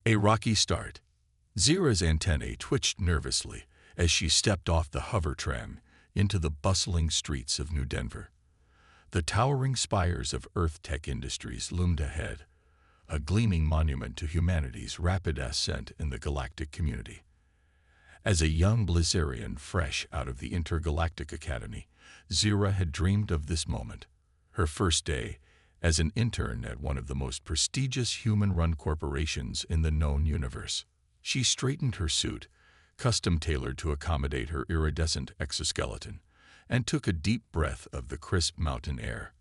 A rocky start. Zira's antennae twitched nervously as she stepped off the hover tram into the bustling streets of New Denver. The towering spires of Earth Tech Industries loomed ahead, a gleaming monument to humanity's rapid ascent in the galactic community. As a young Blizzarian fresh out of the Intergalactic Academy, Zira had dreamed of this moment, her first day as an intern at one of the most prestigious human-run corporations in the known universe. She straightened her suit, custom-tailored to accommodate her iridescent exoskeleton, and took a deep breath of the crisp mountain air.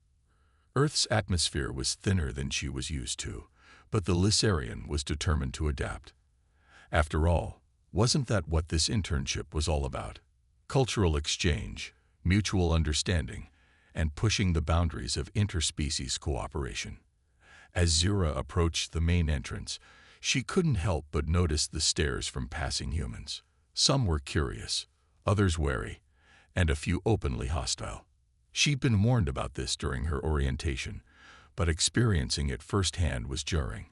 Earth's atmosphere was thinner than she was used to, but the Lissarian was determined to adapt. After all, wasn't that what this internship was all about? Cultural exchange, mutual understanding, and pushing the boundaries of interspecies cooperation. As Zira approached the main entrance, she couldn't help but notice the stares from passing humans. Some were curious, others wary, and a few openly hostile. She'd been warned about this during her orientation, but experiencing it firsthand was jarring.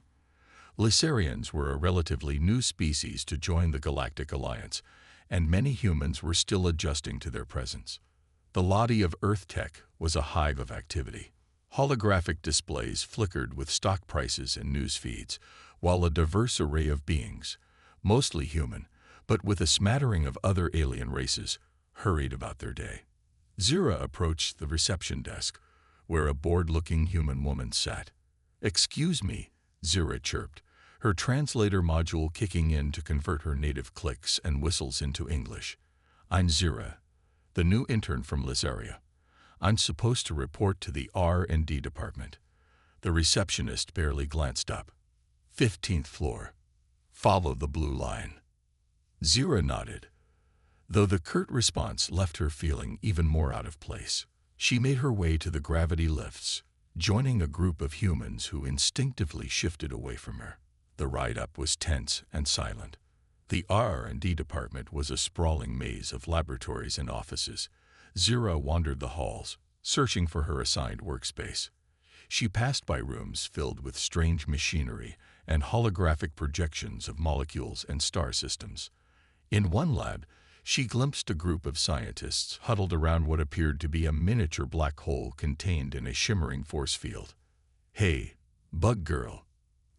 Lissarians were a relatively new species to join the Galactic Alliance, and many humans were still adjusting to their presence. The lobby of Earth Tech was a hive of activity. Holographic displays flickered with stock prices and news feeds, while a diverse array of beings, mostly human, but with a smattering of other alien races, hurried about their day. Zira approached the reception desk, where a bored-looking human woman sat. "Excuse me," Zira chirped, her translator module kicking in to convert her native clicks and whistles into English. "I'm Zira, the new intern from Lissaria. I'm supposed to report to the R&D department." The receptionist barely glanced up. 15th floor. Follow the blue line." Zira nodded, though the curt response left her feeling even more out of place. She made her way to the gravity lifts, joining a group of humans who instinctively shifted away from her. The ride up was tense and silent. The R&D department was a sprawling maze of laboratories and offices. Zira wandered the halls, searching for her assigned workspace. She passed by rooms filled with strange machinery and holographic projections of molecules and star systems. In one lab, she glimpsed a group of scientists huddled around what appeared to be a miniature black hole contained in a shimmering force field. "Hey, bug girl,"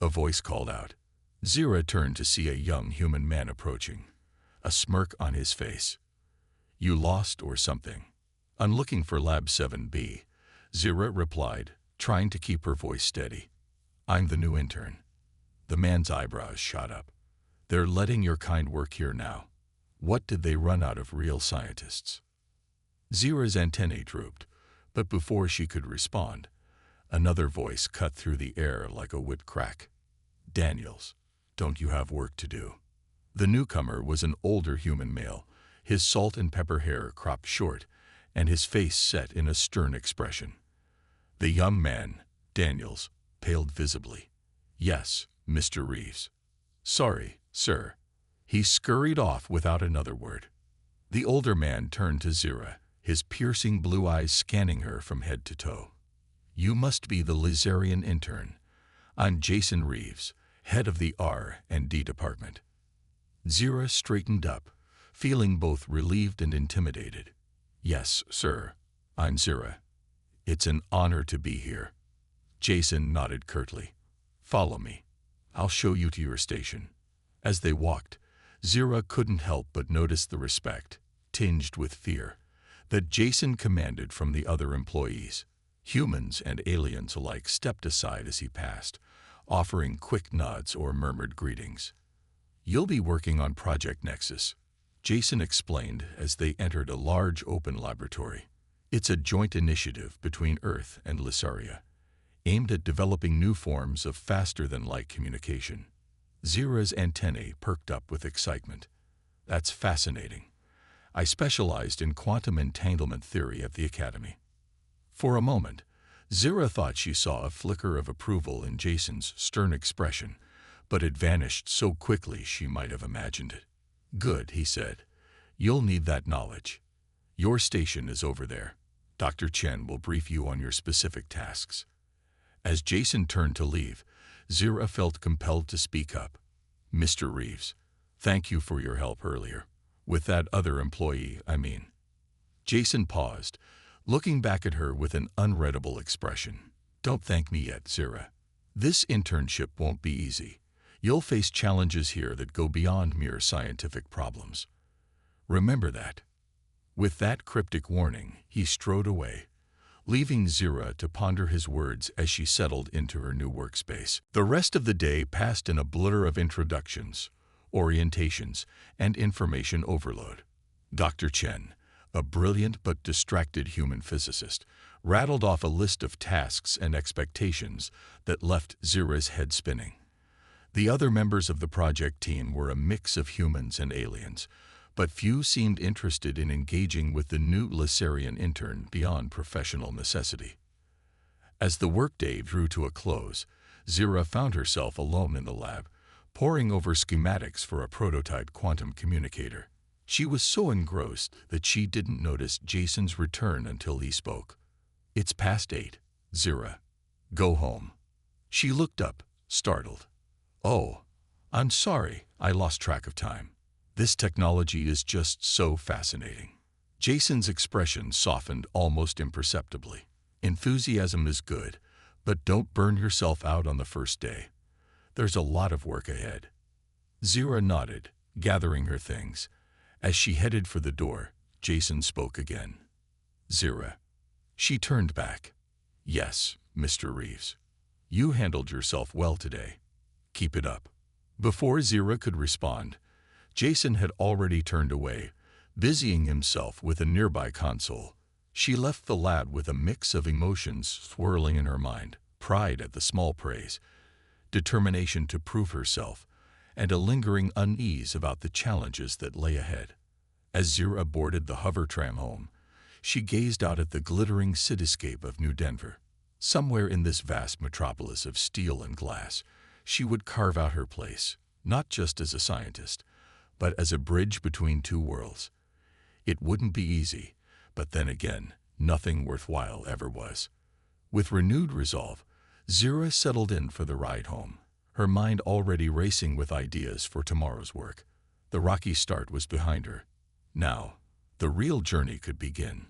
a voice called out. Zira turned to see a young human man approaching, a smirk on his face. "You lost or something?" "I'm looking for Lab 7B, Zira replied, trying to keep her voice steady. "I'm the new intern." The man's eyebrows shot up. "They're letting your kind work here now. What did they run out of real scientists?" Zira's antennae drooped, but before she could respond, another voice cut through the air like a wood crack. "Daniels, don't you have work to do?" The newcomer was an older human male, his salt and pepper hair cropped short, and his face set in a stern expression. The young man, Daniels, paled visibly. "Yes, Mr. Reeves." "Sorry, sir." He scurried off without another word. The older man turned to Zira, his piercing blue eyes scanning her from head to toe. "You must be the Lissarian intern. I'm Jason Reeves, head of the R&D department." Zira straightened up, feeling both relieved and intimidated. "Yes, sir. I'm Zira. It's an honor to be here." Jason nodded curtly. "Follow me. I'll show you to your station." As they walked, Zira couldn't help but notice the respect, tinged with fear, that Jason commanded from the other employees. Humans and aliens alike stepped aside as he passed, offering quick nods or murmured greetings. "You'll be working on Project Nexus," Jason explained as they entered a large open laboratory. "It's a joint initiative between Earth and Lissaria, aimed at developing new forms of faster-than-light communication." Zira's antennae perked up with excitement. "That's fascinating. I specialized in quantum entanglement theory at the Academy." For a moment, Zira thought she saw a flicker of approval in Jason's stern expression, but it vanished so quickly she might have imagined it. "Good," he said. "You'll need that knowledge. Your station is over there. Dr. Chen will brief you on your specific tasks." As Jason turned to leave, Zira felt compelled to speak up. Mr. Reeves, thank you for your help earlier. With that other employee, I mean. Jason paused, looking back at her with an unreadable expression. Don't thank me yet, Zira. This internship won't be easy. You'll face challenges here that go beyond mere scientific problems. Remember that. With that cryptic warning, he strode away, leaving Zira to ponder his words as she settled into her new workspace. The rest of the day passed in a blur of introductions, orientations, and information overload. Dr. Chen, a brilliant but distracted human physicist, rattled off a list of tasks and expectations that left Zira's head spinning. The other members of the project team were a mix of humans and aliens, but few seemed interested in engaging with the new Lissarian intern beyond professional necessity. As the workday drew to a close, Zira found herself alone in the lab, poring over schematics for a prototype quantum communicator. She was so engrossed that she didn't notice Jason's return until he spoke. It's past 8, Zira. Go home. She looked up, startled. Oh, I'm sorry, I lost track of time. This technology is just so fascinating. Jason's expression softened almost imperceptibly. Enthusiasm is good, but don't burn yourself out on the first day. There's a lot of work ahead. Zira nodded, gathering her things. As she headed for the door, Jason spoke again. Zira. She turned back. Yes, Mr. Reeves. You handled yourself well today. Keep it up. Before Zira could respond, Jason had already turned away, busying himself with a nearby console. She left the lab with a mix of emotions swirling in her mind: pride at the small praise, determination to prove herself, and a lingering unease about the challenges that lay ahead. As Zira boarded the hover tram home, she gazed out at the glittering cityscape of New Denver. Somewhere in this vast metropolis of steel and glass, she would carve out her place, not just as a scientist, but as a bridge between two worlds. It wouldn't be easy, but then again, nothing worthwhile ever was. With renewed resolve, Zira settled in for the ride home, her mind already racing with ideas for tomorrow's work. The rocky start was behind her. Now, the real journey could begin.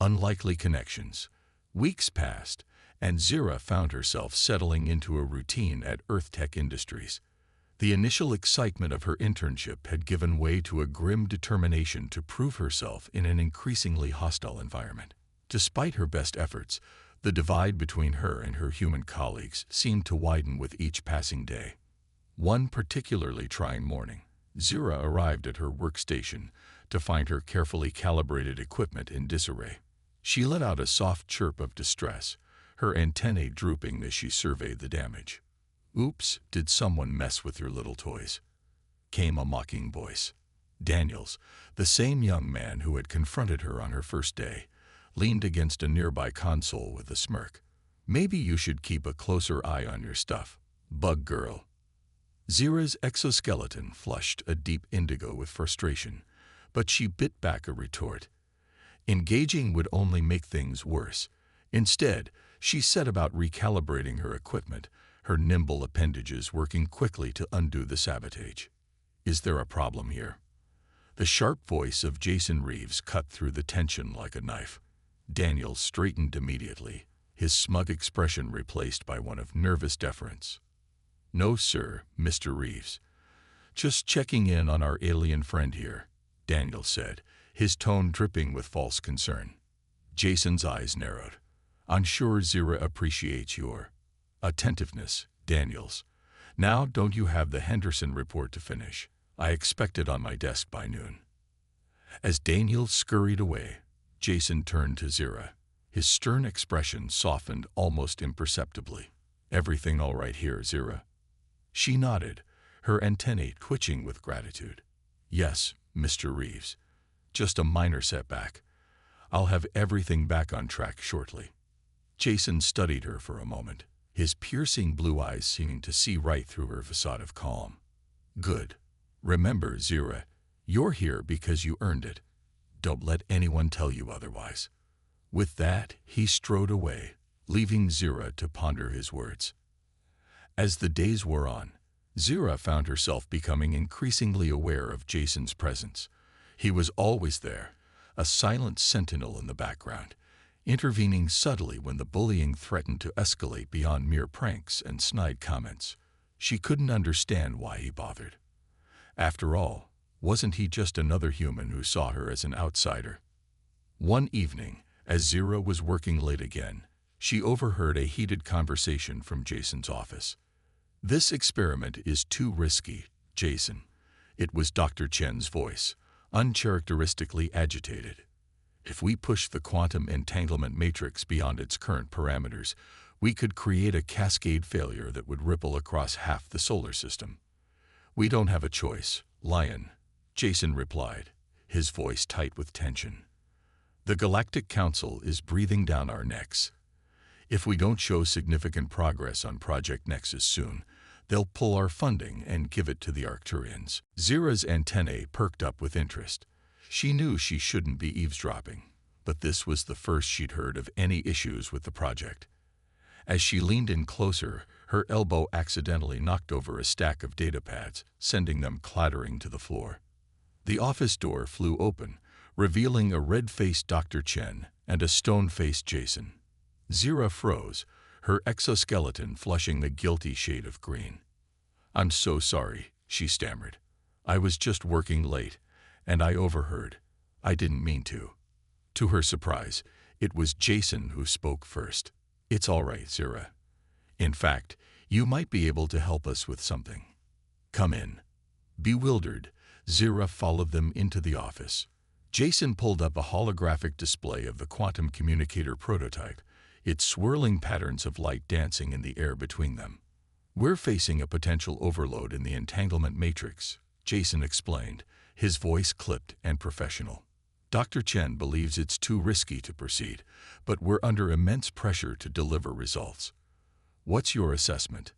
Unlikely connections. Weeks passed, and Zira found herself settling into a routine at EarthTech Industries. The initial excitement of her internship had given way to a grim determination to prove herself in an increasingly hostile environment. Despite her best efforts, the divide between her and her human colleagues seemed to widen with each passing day. One particularly trying morning, Zira arrived at her workstation to find her carefully calibrated equipment in disarray. She let out a soft chirp of distress, her antennae drooping as she surveyed the damage. Oops, did someone mess with your little toys? Came a mocking voice. Daniels, the same young man who had confronted her on her first day, leaned against a nearby console with a smirk. Maybe you should keep a closer eye on your stuff, bug girl. Zira's exoskeleton flushed a deep indigo with frustration, but she bit back a retort. Engaging would only make things worse. Instead, she set about recalibrating her equipment, her nimble appendages working quickly to undo the sabotage. Is there a problem here? The sharp voice of Jason Reeves cut through the tension like a knife. Daniel straightened immediately, his smug expression replaced by one of nervous deference. No, sir, Mr. Reeves. Just checking in on our alien friend here, Daniel said, his tone dripping with false concern. Jason's eyes narrowed. I'm sure Zira appreciates your attentiveness, Daniels. Now don't you have the Henderson report to finish? I expect it on my desk by noon. As Daniel scurried away, Jason turned to Zira. His stern expression softened almost imperceptibly. Everything all right here, Zira? She nodded, her antennae twitching with gratitude. Yes, Mr. Reeves. Just a minor setback. I'll have everything back on track shortly. Jason studied her for a moment, his piercing blue eyes seeming to see right through her facade of calm. Good. Remember, Zira, you're here because you earned it. Don't let anyone tell you otherwise. With that, he strode away, leaving Zira to ponder his words. As the days wore on, Zira found herself becoming increasingly aware of Jason's presence. He was always there, a silent sentinel in the background, intervening subtly when the bullying threatened to escalate beyond mere pranks and snide comments. She couldn't understand why he bothered. After all, wasn't he just another human who saw her as an outsider? One evening, as Zira was working late again, she overheard a heated conversation from Jason's office. "This experiment is too risky, Jason." It was Dr. Chen's voice, uncharacteristically agitated. "If we push the quantum entanglement matrix beyond its current parameters, we could create a cascade failure that would ripple across half the solar system." "We don't have a choice, Lion," Jason replied, his voice tight with tension. "The Galactic Council is breathing down our necks. If we don't show significant progress on Project Nexus soon, they'll pull our funding and give it to the Arcturians." Zira's antennae perked up with interest. She knew she shouldn't be eavesdropping, but this was the first she'd heard of any issues with the project. As she leaned in closer, her elbow accidentally knocked over a stack of data pads, sending them clattering to the floor. The office door flew open, revealing a red-faced Dr. Chen and a stone-faced Jason. Zira froze, her exoskeleton flushing a guilty shade of green. "I'm so sorry," she stammered. "I was just working late, and I overheard. I didn't mean to." To her surprise, it was Jason who spoke first. "It's all right, Zira. In fact, you might be able to help us with something. Come in." Bewildered, Zira followed them into the office. Jason pulled up a holographic display of the quantum communicator prototype, its swirling patterns of light dancing in the air between them. "We're facing a potential overload in the entanglement matrix," Jason explained, his voice clipped and professional. "Dr. Chen believes it's too risky to proceed, but we're under immense pressure to deliver results. What's your assessment?"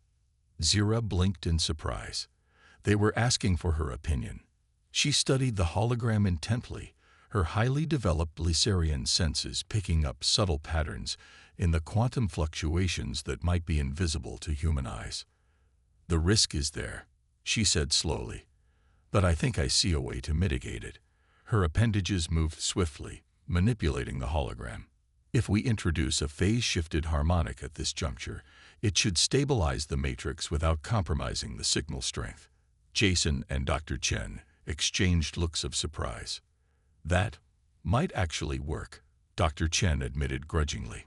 Zira blinked in surprise. They were asking for her opinion. She studied the hologram intently, her highly developed Lycerian senses picking up subtle patterns in the quantum fluctuations that might be invisible to human eyes. "The risk is there," she said slowly, "but I think I see a way to mitigate it." Her appendages moved swiftly, manipulating the hologram. "If we introduce a phase-shifted harmonic at this juncture, it should stabilize the matrix without compromising the signal strength." Jason and Dr. Chen exchanged looks of surprise. "That might actually work," Dr. Chen admitted grudgingly.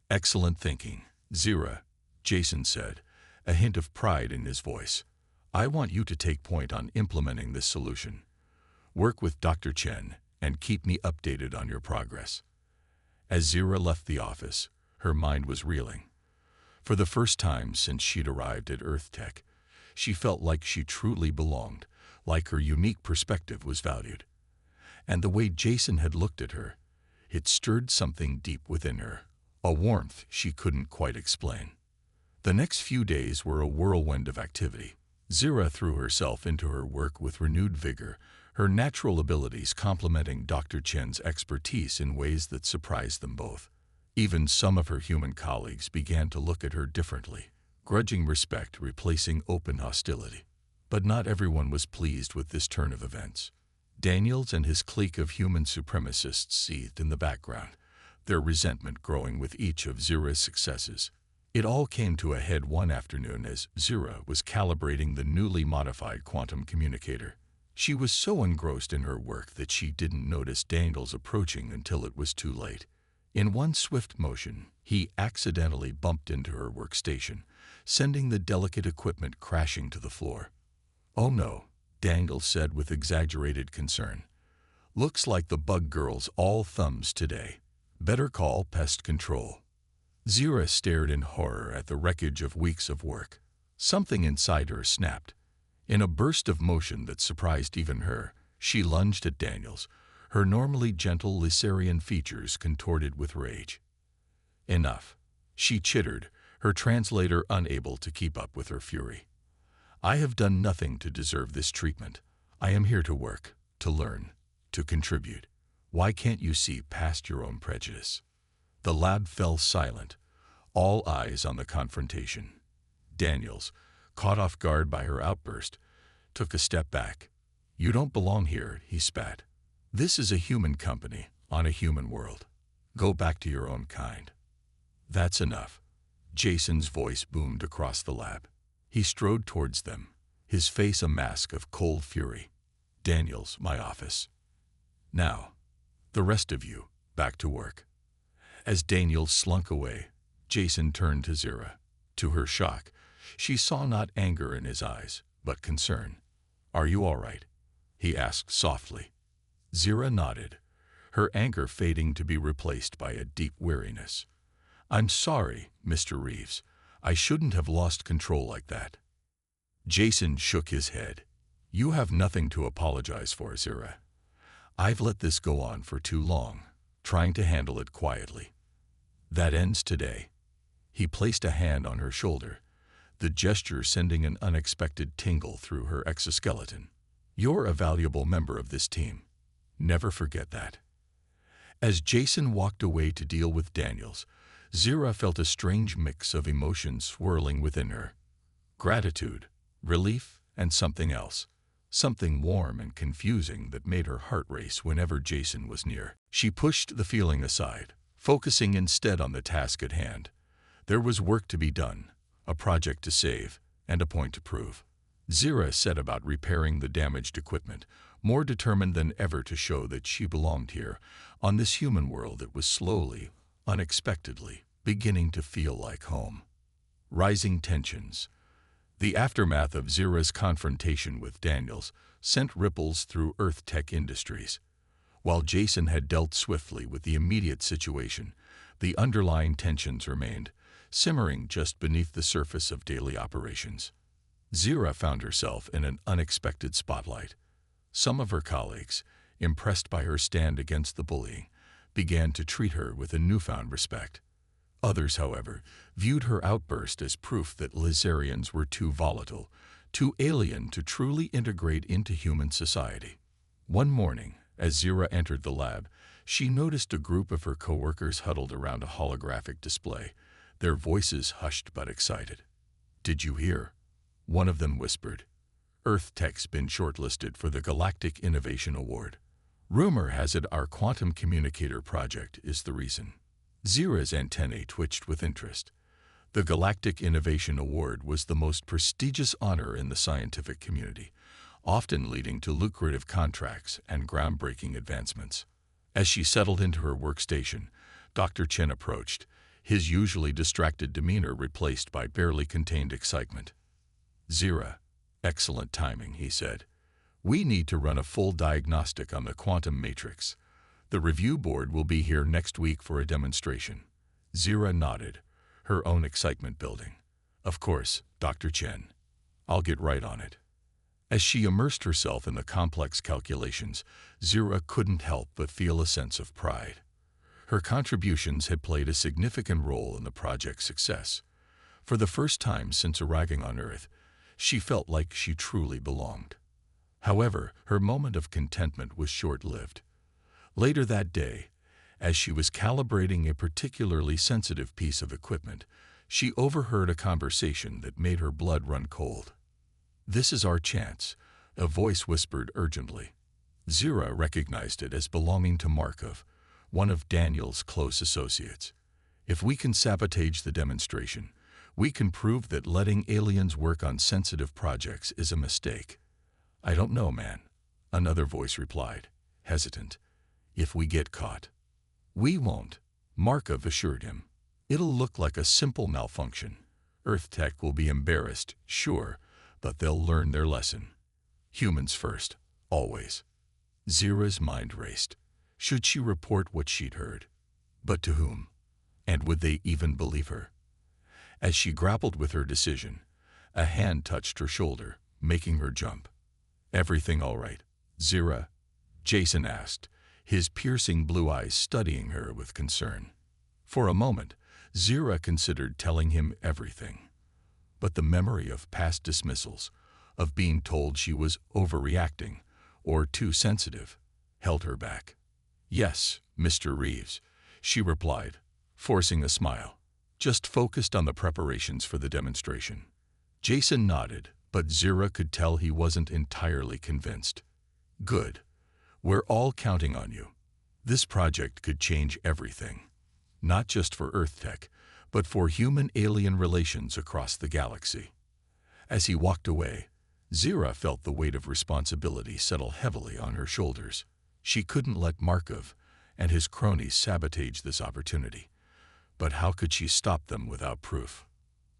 "Excellent thinking, Zira," Jason said, a hint of pride in his voice. "I want you to take point on implementing this solution. Work with Dr. Chen and keep me updated on your progress." As Zira left the office, her mind was reeling. For the first time since she'd arrived at EarthTech, she felt like she truly belonged, like her unique perspective was valued. And the way Jason had looked at her, it stirred something deep within her, a warmth she couldn't quite explain. The next few days were a whirlwind of activity. Zira threw herself into her work with renewed vigor, her natural abilities complementing Dr. Chen's expertise in ways that surprised them both. Even some of her human colleagues began to look at her differently, grudging respect replacing open hostility. But not everyone was pleased with this turn of events. Daniels and his clique of human supremacists seethed in the background, their resentment growing with each of Zira's successes. It all came to a head one afternoon as Zira was calibrating the newly modified quantum communicator. She was so engrossed in her work that she didn't notice Daniels approaching until it was too late. In one swift motion, he accidentally bumped into her workstation, sending the delicate equipment crashing to the floor. "Oh no," Daniels said with exaggerated concern. "Looks like the bug girl's all thumbs today. Better call pest control." Zira stared in horror at the wreckage of weeks of work. Something inside her snapped. In a burst of motion that surprised even her, she lunged at Daniels, her normally gentle Lycerian features contorted with rage. "Enough," she chittered, her translator unable to keep up with her fury. "I have done nothing to deserve this treatment. I am here to work, to learn, to contribute. Why can't you see past your own prejudice?" The lab fell silent, all eyes on the confrontation. Daniels, caught off guard by her outburst, took a step back. "You don't belong here," he spat. "This is a human company, on a human world. Go back to your own kind." "That's enough." Jason's voice boomed across the lab. He strode towards them, his face a mask of cold fury. "Daniels, my office. Now, the rest of you, back to work." As Daniels slunk away, Jason turned to Zira. To her shock, she saw not anger in his eyes, but concern. "Are you all right?" he asked softly. Zira nodded, her anger fading to be replaced by a deep weariness. "I'm sorry, Mr. Reeves. I shouldn't have lost control like that." Jason shook his head. "You have nothing to apologize for, Zira. I've let this go on for too long, trying to handle it quietly. That ends today." He placed a hand on her shoulder, the gesture sending an unexpected tingle through her exoskeleton. "You're a valuable member of this team. Never forget that." As Jason walked away to deal with Daniels, Zira felt a strange mix of emotions swirling within her. Gratitude, relief, and something else. Something warm and confusing that made her heart race whenever Jason was near. She pushed the feeling aside, focusing instead on the task at hand. There was work to be done, a project to save, and a point to prove. Zira set about repairing the damaged equipment, more determined than ever to show that she belonged here, on this human world that was slowly, unexpectedly, beginning to feel like home. Rising tensions. The aftermath of Zira's confrontation with Daniels sent ripples through Earth Tech Industries. While Jason had dealt swiftly with the immediate situation, the underlying tensions remained, simmering just beneath the surface of daily operations. Zira found herself in an unexpected spotlight. Some of her colleagues, impressed by her stand against the bullying, began to treat her with a newfound respect. Others, however, viewed her outburst as proof that Lizarians were too volatile, too alien to truly integrate into human society. One morning, as Zira entered the lab, she noticed a group of her coworkers huddled around a holographic display, their voices hushed but excited. "Did you hear?" one of them whispered. "Earth Tech's been shortlisted for the Galactic Innovation Award. Rumor has it our quantum communicator project is the reason." Zira's antennae twitched with interest. The Galactic Innovation Award was the most prestigious honor in the scientific community, often leading to lucrative contracts and groundbreaking advancements. As she settled into her workstation, Dr. Chen approached, his usually distracted demeanor replaced by barely contained excitement. "Zira, excellent timing," he said. "We need to run a full diagnostic on the quantum matrix. The review board will be here next week for a demonstration." Zira nodded, her own excitement building. "Of course, Dr. Chen. I'll get right on it." As she immersed herself in the complex calculations, Zira couldn't help but feel a sense of pride. Her contributions had played a significant role in the project's success. For the first time since arriving on Earth, she felt like she truly belonged. However, her moment of contentment was short-lived. Later that day, as she was calibrating a particularly sensitive piece of equipment, she overheard a conversation that made her blood run cold. "This is our chance," a voice whispered urgently. Zira recognized it as belonging to Markov, one of Daniel's close associates. "If we can sabotage the demonstration, we can prove that letting aliens work on sensitive projects is a mistake." "I don't know, man," another voice replied, hesitant. "If we get caught." "We won't," Markov assured him. "It'll look like a simple malfunction. Earth Tech will be embarrassed, sure, but they'll learn their lesson. Humans first, always." Zira's mind raced. Should she report what she'd heard? But to whom? And would they even believe her? As she grappled with her decision, a hand touched her shoulder, making her jump. "Everything all right, Zira?" Jason asked, his piercing blue eyes studying her with concern. For a moment, Zira considered telling him everything. But the memory of past dismissals, of being told she was overreacting or too sensitive, held her back. "Yes, Mr. Reeves," she replied, forcing a smile. "Just focused on the preparations for the demonstration. Jason nodded, but Zira could tell he wasn't entirely convinced. Good. We're all counting on you. This project could change everything. Not just for Earth tech, but for human-alien relations across the galaxy. As he walked away, Zira felt the weight of responsibility settle heavily on her shoulders. She couldn't let Markov and his cronies sabotage this opportunity. But how could she stop them without proof?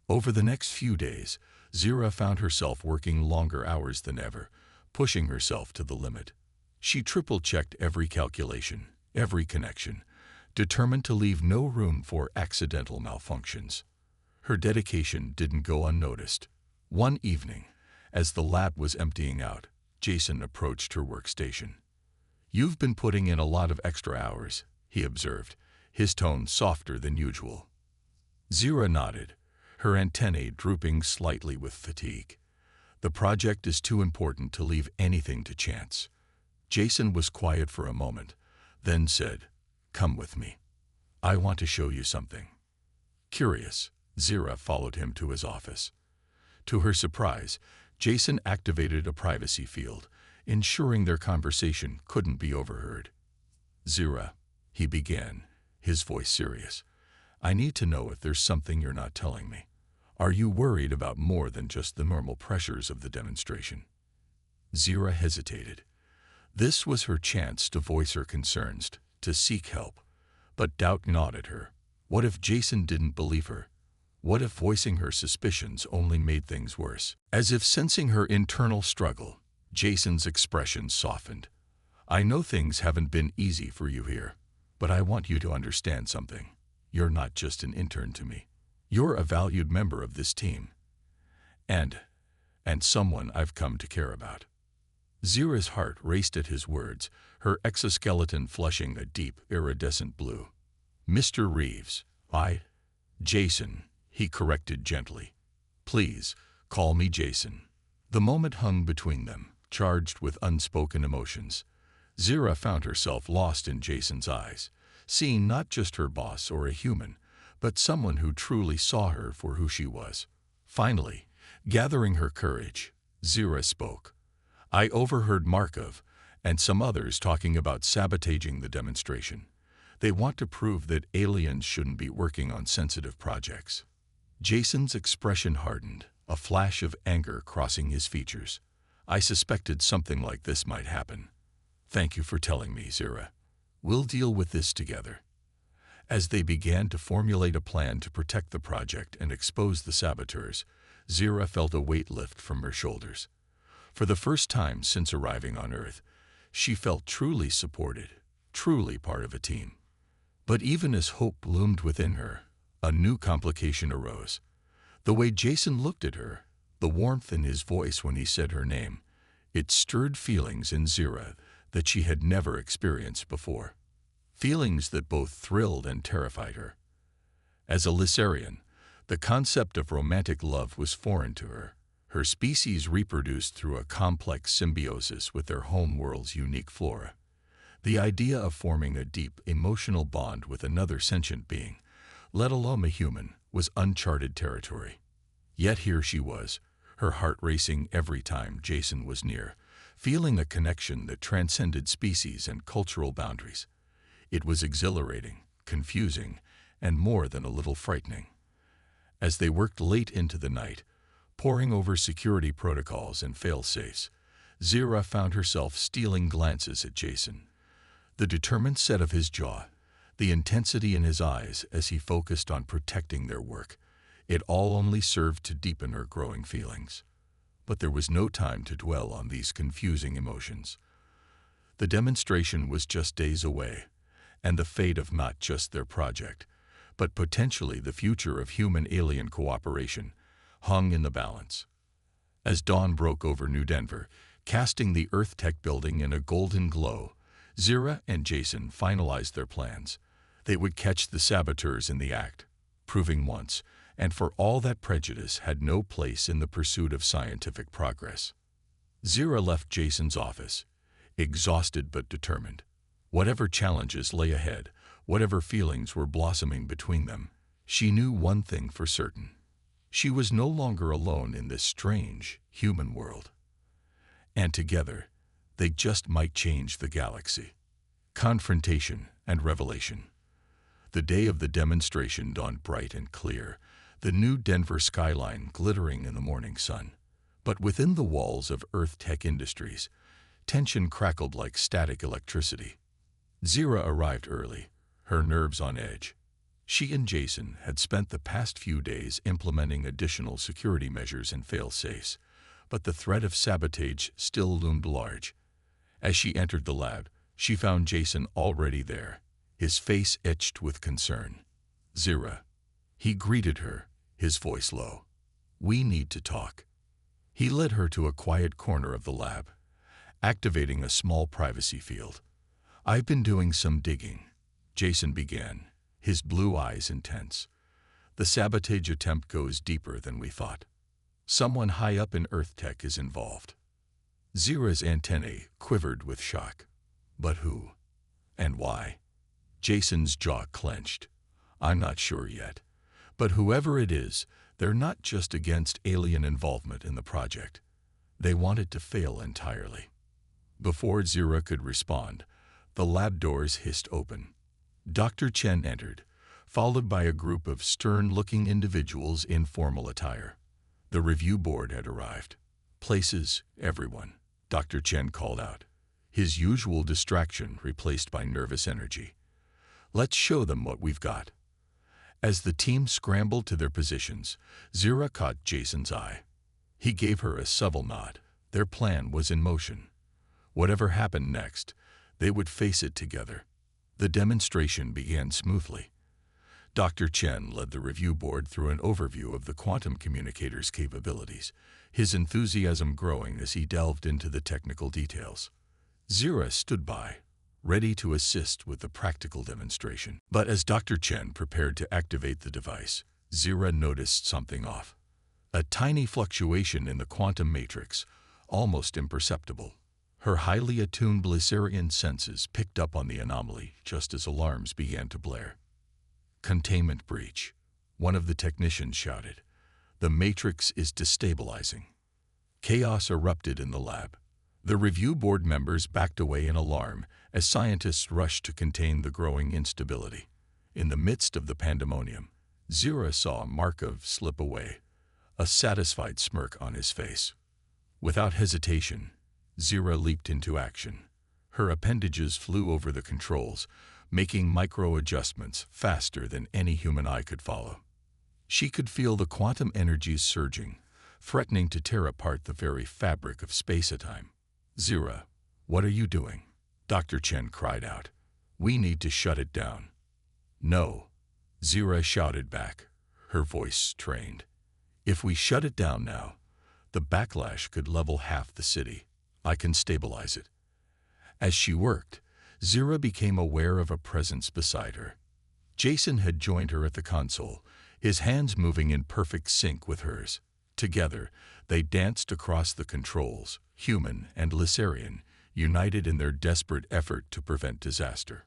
Over the next few days, Zira found herself working longer hours than ever, pushing herself to the limit. She triple-checked every calculation, every connection, determined to leave no room for accidental malfunctions. Her dedication didn't go unnoticed. One evening, as the lab was emptying out, Jason approached her workstation. "You've been putting in a lot of extra hours," he observed, his tone softer than usual. Zira nodded, her antennae drooping slightly with fatigue. "The project is too important to leave anything to chance." Jason was quiet for a moment, then said, "Come with me. I want to show you something." Curious, Zira followed him to his office. To her surprise, Jason activated a privacy field, ensuring their conversation couldn't be overheard. "Zira," he began, his voice serious, "I need to know if there's something you're not telling me. Are you worried about more than just the normal pressures of the demonstration?" Zira hesitated. This was her chance to voice her concerns, to seek help. But doubt gnawed at her. What if Jason didn't believe her? What if voicing her suspicions only made things worse? As if sensing her internal struggle, Jason's expression softened. "I know things haven't been easy for you here, but I want you to understand something. You're not just an intern to me. You're a valued member of this team. And someone I've come to care about." Zira's heart raced at his words, her exoskeleton flushing a deep, iridescent blue. "Mr. Reeves, Jason," he corrected gently. "Please, call me Jason." The moment hung between them, charged with unspoken emotions. Zira found herself lost in Jason's eyes, seeing not just her boss or a human, but someone who truly saw her for who she was. Finally, gathering her courage, Zira spoke. "I overheard Markov and some others talking about sabotaging the demonstration. They want to prove that aliens shouldn't be working on sensitive projects." Jason's expression hardened, a flash of anger crossing his features. "I suspected something like this might happen. Thank you for telling me, Zira. We'll deal with this together." As they began to formulate a plan to protect the project and expose the saboteurs, Zira felt a weight lift from her shoulders. For the first time since arriving on Earth, she felt truly supported, truly part of a team. But even as hope loomed within her, a new complication arose. The way Jason looked at her, the warmth in his voice when he said her name, it stirred feelings in Zira that she had never experienced before. Feelings that both thrilled and terrified her. As a Lissarian, the concept of romantic love was foreign to her. Her species reproduced through a complex symbiosis with their home world's unique flora. The idea of forming a deep, emotional bond with another sentient being, let alone a human, was uncharted territory. Yet here she was, her heart racing every time Jason was near, feeling a connection that transcended species and cultural boundaries. It was exhilarating, confusing, and more than a little frightening. As they worked late into the night, poring over security protocols and fail-safes, Zira found herself stealing glances at Jason. The determined set of his jaw, the intensity in his eyes as he focused on protecting their work, it all only served to deepen her growing feelings. But there was no time to dwell on these confusing emotions. The demonstration was just days away, and the fate of not just their project, but potentially the future of human-alien cooperation, hung in the balance. As dawn broke over New Denver, casting the Earth Tech building in a golden glow, Zira and Jason finalized their plans. They would catch the saboteurs in the act, proving once and for all that prejudice had no place in the pursuit of scientific progress. Zira left Jason's office, exhausted but determined. Whatever challenges lay ahead, whatever feelings were blossoming between them, she knew one thing for certain. She was no longer alone in this strange, human world. And together, they just might change the galaxy. Confrontation and revelation. The day of the demonstration dawned bright and clear, the new Denver skyline glittering in the morning sun. But within the walls of Earth Tech Industries, tension crackled like static electricity. Zira arrived early, her nerves on edge. She and Jason had spent the past few days implementing additional security measures and fail-safes, but the threat of sabotage still loomed large. As she entered the lab, she found Jason already there, his face etched with concern. Zira. He greeted her, his voice low. "We need to talk." He led her to a quiet corner of the lab, activating a small privacy field. "I've been doing some digging," Jason began, his blue eyes intense. "The sabotage attempt goes deeper than we thought. Someone high up in Earth Tech is involved." Zira's antennae quivered with shock. But who? And why? Jason's jaw clenched. "I'm not sure yet. But whoever it is, they're not just against alien involvement in the project. They want it to fail entirely." Before Zira could respond, the lab doors hissed open. Dr. Chen entered, followed by a group of stern-looking individuals in formal attire. The review board had arrived. "Places, everyone," Dr. Chen called out, his usual distraction replaced by nervous energy. "Let's show them what we've got." As the team scrambled to their positions, Zira caught Jason's eye. He gave her a subtle nod. Their plan was in motion. Whatever happened next, they would face it together. The demonstration began smoothly. Dr. Chen led the review board through an overview of the quantum communicator's capabilities, his enthusiasm growing as he delved into the technical details. Zira stood by, ready to assist with the practical demonstration. But as Dr. Chen prepared to activate the device, Zira noticed something off. A tiny fluctuation in the quantum matrix, almost imperceptible. Her highly attuned Blissarian senses picked up on the anomaly just as alarms began to blare. "Containment breach," one of the technicians shouted. "The matrix is destabilizing." Chaos erupted in the lab. The review board members backed away in alarm as scientists rushed to contain the growing instability. In the midst of the pandemonium, Zira saw Markov slip away, a satisfied smirk on his face. Without hesitation, Zira leaped into action. Her appendages flew over the controls, making micro-adjustments faster than any human eye could follow. She could feel the quantum energies surging, threatening to tear apart the very fabric of space-time. "Zira, what are you doing?" Dr. Chen cried out. "We need to shut it down." "No," Zira shouted back, her voice strained. "If we shut it down now, the backlash could level half the city. I can stabilize it." As she worked, Zira became aware of a presence beside her. Jason had joined her at the console, his hands moving in perfect sync with hers. Together, they danced across the controls, human and Lissarian, united in their desperate effort to prevent disaster.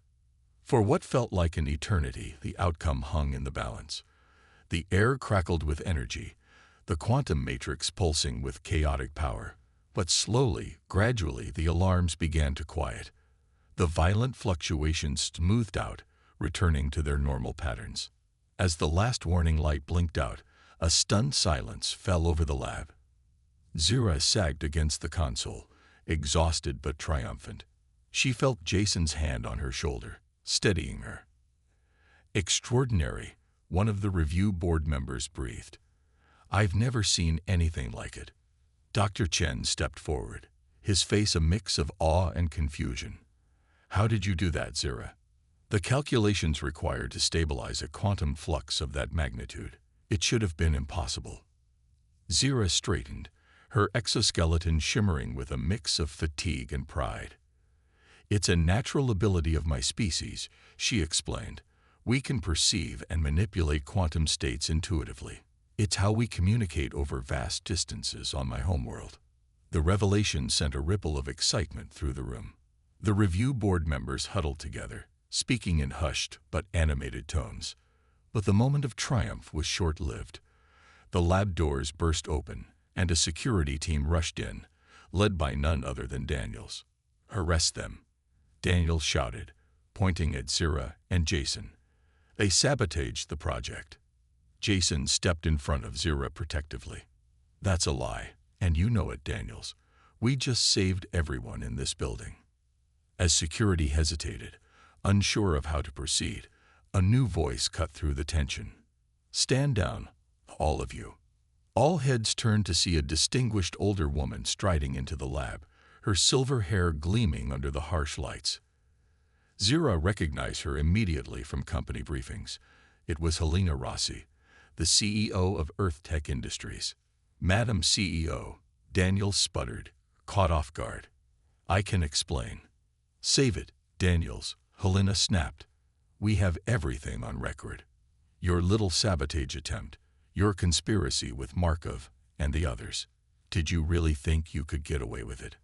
For what felt like an eternity, the outcome hung in the balance. The air crackled with energy, the quantum matrix pulsing with chaotic power. But slowly, gradually, the alarms began to quiet. The violent fluctuations smoothed out, returning to their normal patterns. As the last warning light blinked out, a stunned silence fell over the lab. Zira sagged against the console, exhausted but triumphant. She felt Jason's hand on her shoulder, steadying her. "Extraordinary," one of the review board members breathed. "I've never seen anything like it." Dr. Chen stepped forward, his face a mix of awe and confusion. "How did you do that, Zira?" "The calculations required to stabilize a quantum flux of that magnitude. It should have been impossible." Zira straightened, her exoskeleton shimmering with a mix of fatigue and pride. "It's a natural ability of my species," she explained. "We can perceive and manipulate quantum states intuitively. It's how we communicate over vast distances on my homeworld." The revelation sent a ripple of excitement through the room. The review board members huddled together, speaking in hushed but animated tones. But the moment of triumph was short-lived. The lab doors burst open, and a security team rushed in, led by none other than Daniels. "Arrest them," Daniels shouted, pointing at Zira and Jason. "They sabotaged the project." Jason stepped in front of Zira protectively. "That's a lie, and you know it, Daniels. We just saved everyone in this building." As security hesitated, unsure of how to proceed, a new voice cut through the tension. "Stand down, all of you." All heads turned to see a distinguished older woman striding into the lab, her silver hair gleaming under the harsh lights. Zira recognized her immediately from company briefings. It was Helena Rossi, the CEO of Earth Tech Industries. "Madam CEO," Daniels sputtered, caught off guard. "I can explain." "Save it, Daniels," Helena snapped. "We have everything on record. Your little sabotage attempt, your conspiracy with Markov and the others. Did you really think you could get away with it?"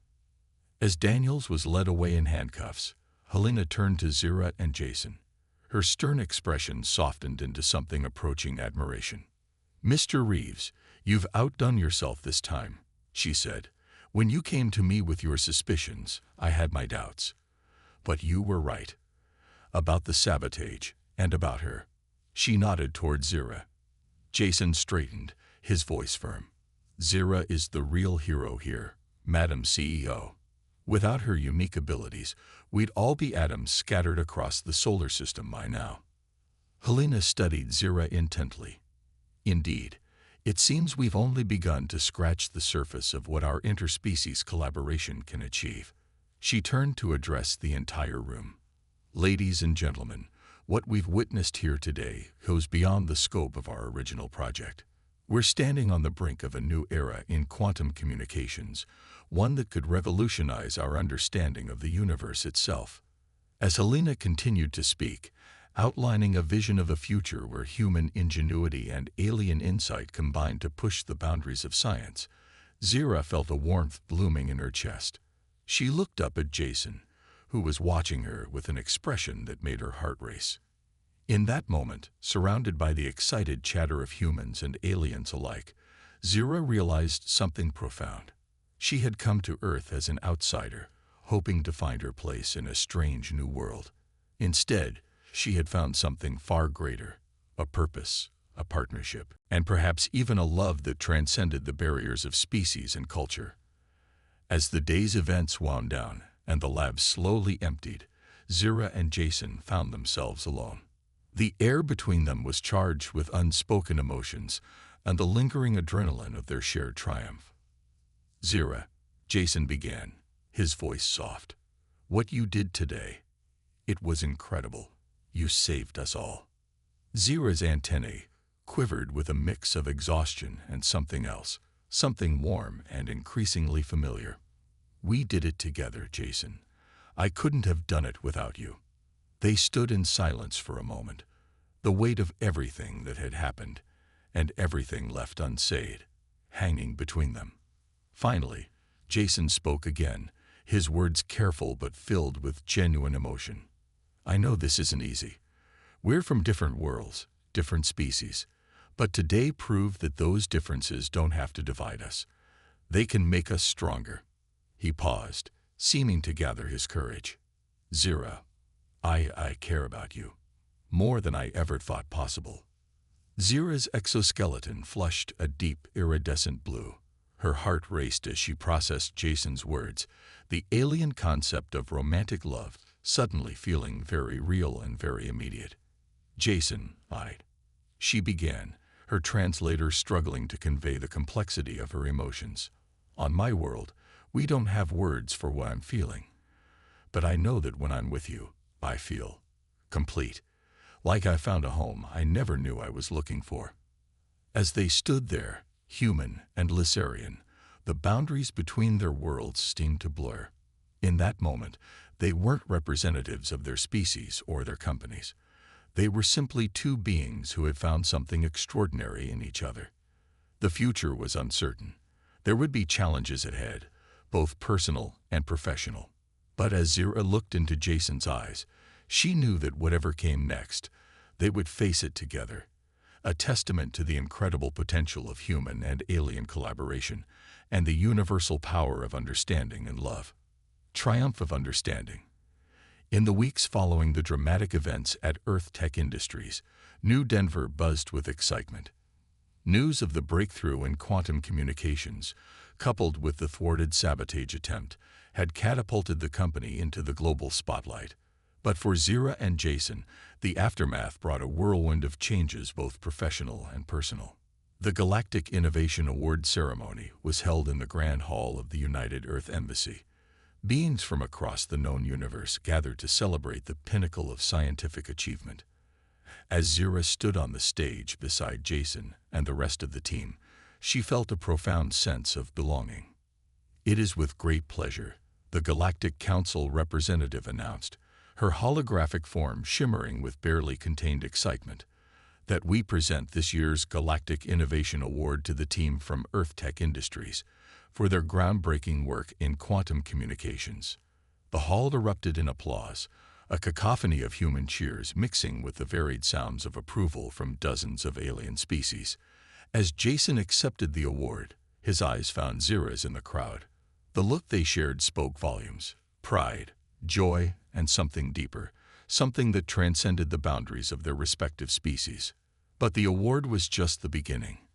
As Daniels was led away in handcuffs, Helena turned to Zira and Jason. Her stern expression softened into something approaching admiration. "Mr. Reeves, you've outdone yourself this time," she said. "When you came to me with your suspicions, I had my doubts. But you were right. About the sabotage, and about her." She nodded toward Zira. Jason straightened, his voice firm. "Zira is the real hero here, Madam CEO. Without her unique abilities, we'd all be atoms scattered across the solar system by now." Helena studied Zira intently. "Indeed, it seems we've only begun to scratch the surface of what our interspecies collaboration can achieve." She turned to address the entire room. "Ladies and gentlemen, what we've witnessed here today goes beyond the scope of our original project. We're standing on the brink of a new era in quantum communications, one that could revolutionize our understanding of the universe itself." As Helena continued to speak, outlining a vision of a future where human ingenuity and alien insight combined to push the boundaries of science, Zira felt a warmth blooming in her chest. She looked up at Jason, who was watching her with an expression that made her heart race. In that moment, surrounded by the excited chatter of humans and aliens alike, Zira realized something profound. She had come to Earth as an outsider, hoping to find her place in a strange new world. Instead, she had found something far greater, a purpose, a partnership, and perhaps even a love that transcended the barriers of species and culture. As the day's events wound down and the lab slowly emptied, Zira and Jason found themselves alone. The air between them was charged with unspoken emotions and the lingering adrenaline of their shared triumph. "Zira," Jason began, his voice soft, "what you did today, it was incredible. You saved us all." Zira's antennae quivered with a mix of exhaustion and something else, something warm and increasingly familiar. "We did it together, Jason. I couldn't have done it without you." They stood in silence for a moment, the weight of everything that had happened, and everything left unsaid, hanging between them. Finally, Jason spoke again, his words careful but filled with genuine emotion. "I know this isn't easy. We're from different worlds, different species, but today proved that those differences don't have to divide us. They can make us stronger." He paused, seeming to gather his courage. "Zira, I care about you, more than I ever thought possible." Zira's exoskeleton flushed a deep, iridescent blue. Her heart raced as she processed Jason's words, the alien concept of romantic love suddenly feeling very real and very immediate. "Jason, she began, her translator struggling to convey the complexity of her emotions. "On my world, we don't have words for what I'm feeling. But I know that when I'm with you, I feel complete, like I found a home I never knew I was looking for." As they stood there, human and Lissarian, the boundaries between their worlds seemed to blur. In that moment, they weren't representatives of their species or their companies. They were simply two beings who had found something extraordinary in each other. The future was uncertain. There would be challenges ahead, both personal and professional. But as Zira looked into Jason's eyes, she knew that whatever came next, they would face it together. a testament to the incredible potential of human and alien collaboration and the universal power of understanding and love. Triumph of understanding. In the weeks following the dramatic events at Earth Tech Industries, New Denver buzzed with excitement. News of the breakthrough in quantum communications, coupled with the thwarted sabotage attempt, had catapulted the company into the global spotlight. But for Zira and Jason, the aftermath brought a whirlwind of changes, both professional and personal. The Galactic Innovation Award ceremony was held in the Grand Hall of the United Earth Embassy. Beings from across the known universe gathered to celebrate the pinnacle of scientific achievement. As Zira stood on the stage beside Jason and the rest of the team, she felt a profound sense of belonging. "It is with great pleasure," the Galactic Council representative announced, her holographic form shimmering with barely contained excitement, "that we present this year's Galactic Innovation Award to the team from Earth Tech Industries for their groundbreaking work in quantum communications." The hall erupted in applause, a cacophony of human cheers mixing with the varied sounds of approval from dozens of alien species. As Jason accepted the award, his eyes found Zira's in the crowd. The look they shared spoke volumes: pride, joy, and something deeper, something that transcended the boundaries of their respective species. But the award was just the beginning.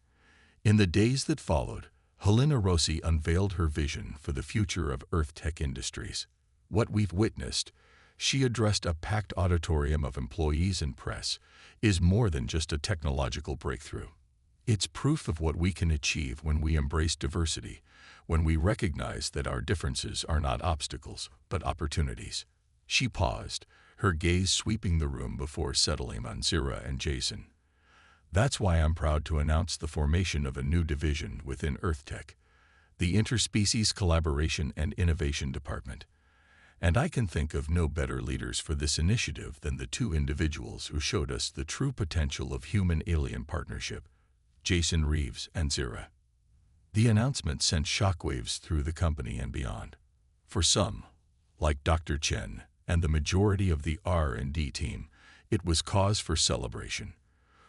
In the days that followed, Helena Rossi unveiled her vision for the future of Earth Tech Industries. "What we've witnessed," she addressed a packed auditorium of employees and press, "is more than just a technological breakthrough. It's proof of what we can achieve when we embrace diversity, when we recognize that our differences are not obstacles, but opportunities." She paused, her gaze sweeping the room before settling on Zira and Jason. "That's why I'm proud to announce the formation of a new division within EarthTech, the Interspecies Collaboration and Innovation Department. And I can think of no better leaders for this initiative than the two individuals who showed us the true potential of human-alien partnership, Jason Reeves and Zira." The announcement sent shockwaves through the company and beyond. For some, like Dr. Chen and the majority of the R&D team, it was cause for celebration.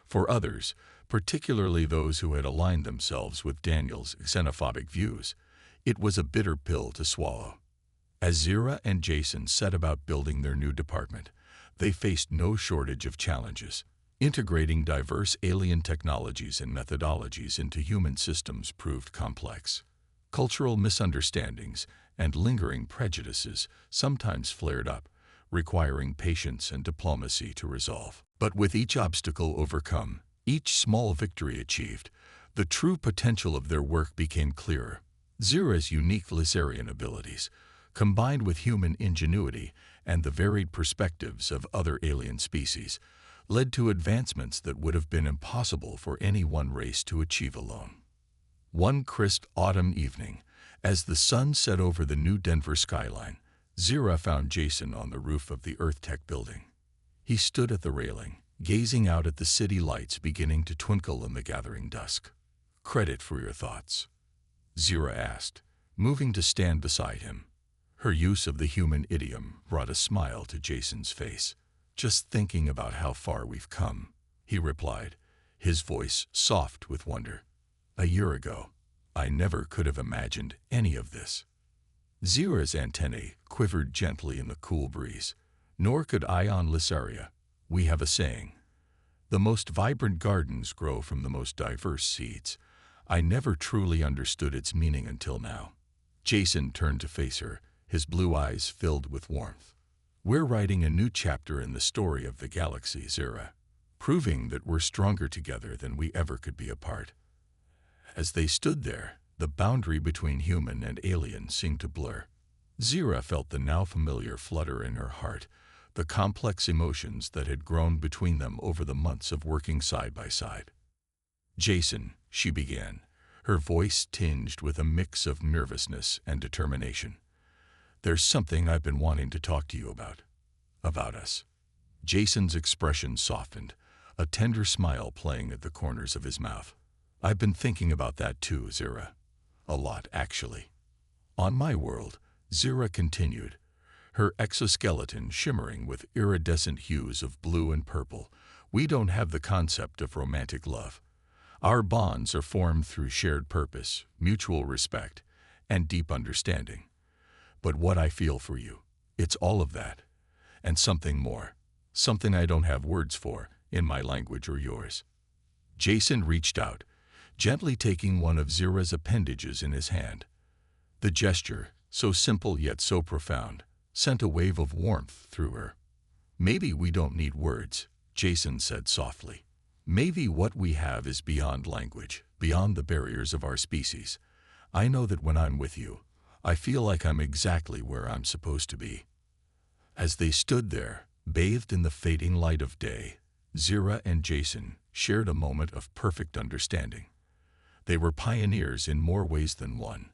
For others, particularly those who had aligned themselves with Daniel's xenophobic views, it was a bitter pill to swallow. As Zira and Jason set about building their new department, they faced no shortage of challenges. Integrating diverse alien technologies and methodologies into human systems proved complex. Cultural misunderstandings and lingering prejudices sometimes flared up, requiring patience and diplomacy to resolve. But with each obstacle overcome, each small victory achieved, the true potential of their work became clearer. Zira's unique Lizarian abilities, combined with human ingenuity and the varied perspectives of other alien species, led to advancements that would have been impossible for any one race to achieve alone. One crisp autumn evening, as the sun set over the New Denver skyline, Zira found Jason on the roof of the EarthTech building. He stood at the railing, gazing out at the city lights beginning to twinkle in the gathering dusk. "Credit for your thoughts?" Zira asked, moving to stand beside him. Her use of the human idiom brought a smile to Jason's face. "Just thinking about how far we've come," he replied, his voice soft with wonder. "A year ago, I never could have imagined any of this." Zira's antennae quivered gently in the cool breeze. "Nor could I on Lysaria. We have a saying, 'The most vibrant gardens grow from the most diverse seeds.' I never truly understood its meaning until now." Jason turned to face her, his blue eyes filled with warmth. "We're writing a new chapter in the story of the galaxy, Zira, proving that we're stronger together than we ever could be apart." As they stood there, the boundary between human and alien seemed to blur. Zira felt the now familiar flutter in her heart, the complex emotions that had grown between them over the months of working side by side. "Jason," she began, her voice tinged with a mix of nervousness and determination, "there's something I've been wanting to talk to you about. About us." Jason's expression softened, a tender smile playing at the corners of his mouth. "I've been thinking about that too, Zira. A lot, actually." "On my world," Zira continued, her exoskeleton shimmering with iridescent hues of blue and purple, We don't have the concept of romantic love. Our bonds are formed through shared purpose, mutual respect, and deep understanding. But what I feel for you, it's all of that, and something more, something I don't have words for in my language or yours." Jason reached out, gently taking one of Zira's appendages in his hand. The gesture, so simple yet so profound, sent a wave of warmth through her. "Maybe we don't need words," Jason said softly. "Maybe what we have is beyond language, beyond the barriers of our species. I know that when I'm with you, I feel like I'm exactly where I'm supposed to be." As they stood there, bathed in the fading light of day, Zira and Jason shared a moment of perfect understanding. They were pioneers in more ways than one,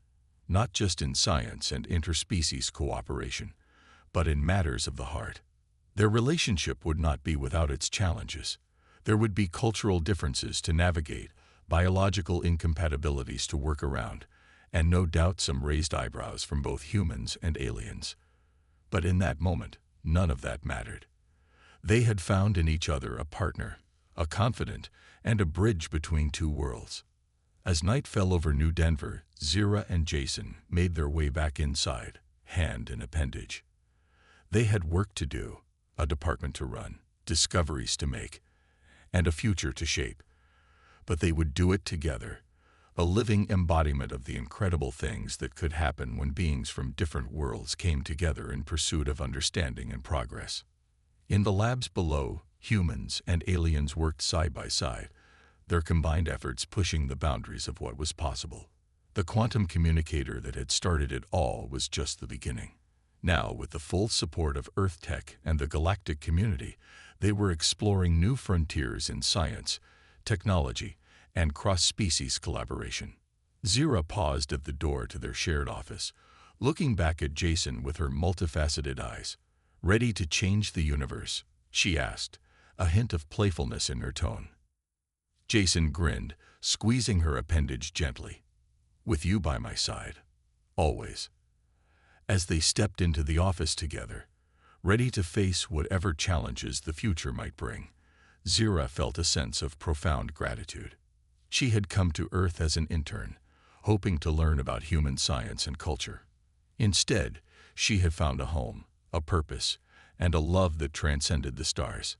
not just in science and interspecies cooperation, but in matters of the heart. Their relationship would not be without its challenges. There would be cultural differences to navigate, biological incompatibilities to work around, and no doubt some raised eyebrows from both humans and aliens. But in that moment, none of that mattered. They had found in each other a partner, a confidant, and a bridge between two worlds. As night fell over New Denver, Zira and Jason made their way back inside, hand in appendage. They had work to do, a department to run, discoveries to make, and a future to shape. But they would do it together, a living embodiment of the incredible things that could happen when beings from different worlds came together in pursuit of understanding and progress. In the labs below, humans and aliens worked side by side, their combined efforts pushing the boundaries of what was possible. The quantum communicator that had started it all was just the beginning. Now, with the full support of Earth Tech and the Galactic community, they were exploring new frontiers in science, technology, and cross-species collaboration. Zira paused at the door to their shared office, looking back at Jason with her multifaceted eyes. "Ready to change the universe?" she asked, a hint of playfulness in her tone. Jason grinned, squeezing her appendage gently. "With you by my side. Always." As they stepped into the office together, ready to face whatever challenges the future might bring, Zira felt a sense of profound gratitude. She had come to Earth as an intern, hoping to learn about human science and culture. Instead, she had found a home, a purpose, and a love that transcended the stars.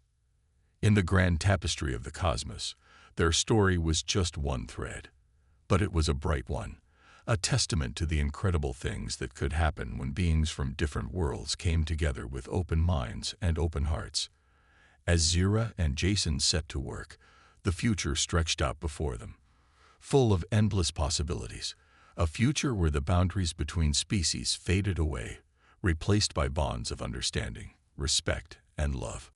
In the grand tapestry of the cosmos, their story was just one thread, but it was a bright one, a testament to the incredible things that could happen when beings from different worlds came together with open minds and open hearts. As Zira and Jason set to work, the future stretched out before them, full of endless possibilities, a future where the boundaries between species faded away, replaced by bonds of understanding, respect, and love.